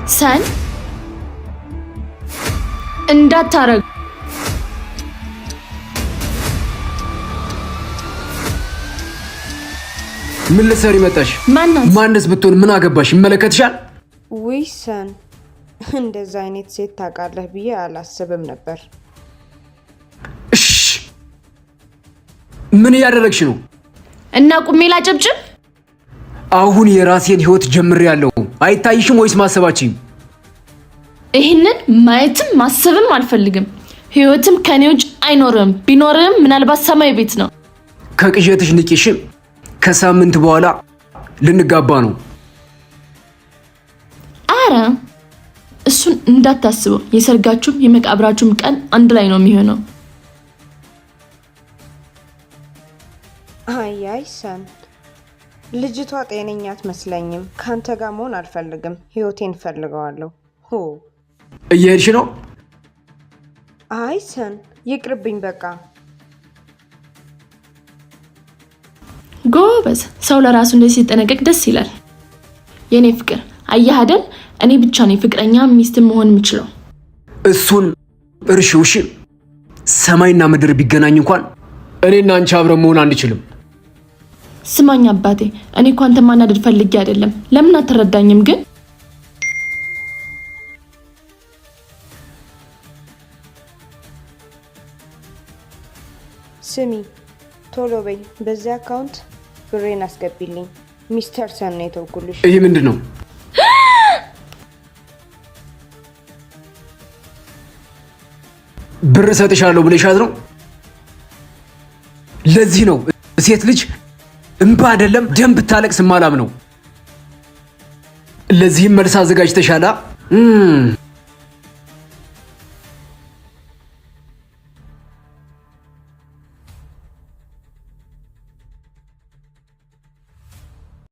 ሰን እንዳታረግ ምን ልትሰሪ መጣሽ? ማንስ ብትሆን ምን አገባሽ? ይመለከትሻል? ውይ ሰን እንደዛ አይነት ሴት ታውቃለህ ብዬ አላስብም ነበር። እሺ ምን እያደረግሽ ነው? እና ቁሜ ላጨብጭብ? አሁን የራሴን ህይወት ጀምሬያለሁ። አይታይሽም ወይስ ማሰባችኝ? ይሄንን ማየትም ማሰብም አልፈልግም። ህይወትም ከኔ ውጭ አይኖርም። ቢኖርም ምናልባት ሰማይ ቤት ነው። ከቅዠትሽ ንቂሽ። ከሳምንት በኋላ ልንጋባ ነው። አረ እሱን እንዳታስበው። የሰርጋችሁም የመቃብራችሁም ቀን አንድ ላይ ነው የሚሆነው። አይ ሰን ልጅቷ ጤነኛ አትመስለኝም። ካንተ ጋር መሆን አልፈልግም። ህይወቴን ፈልገዋለሁ። እየሄድሽ ነው? አይ ሰን ይቅርብኝ በቃ። ጎበዝ ሰው ለራሱ እንደዚህ ሲጠነቀቅ ደስ ይላል። የኔ ፍቅር አየህ አይደል? እኔ ብቻ ነኝ ፍቅረኛ ሚስት መሆን የምችለው። እሱን እርሺውሽ። ሰማይና ምድር ቢገናኝ እንኳን እኔና አንቺ አብረን መሆን አንችልም። ስማኝ አባቴ፣ እኔ እኮ አንተ ማናደድ ፈልጌ አይደለም። ለምን አትረዳኝም ግን? ስሚ ቶሎ በይ፣ በዚህ አካውንት ብሬን አስገቢልኝ። ሚስተር ሰን ነው የተውኩልሽ። ይሄ ምንድን ነው? ብር ሰጥሻለሁ ብለሻት ነው? ለዚህ ነው ሴት ልጅ እንባ አይደለም ደም ብታለቅስ ማላም ነው። ለዚህም መልስ አዘጋጅተሻላ?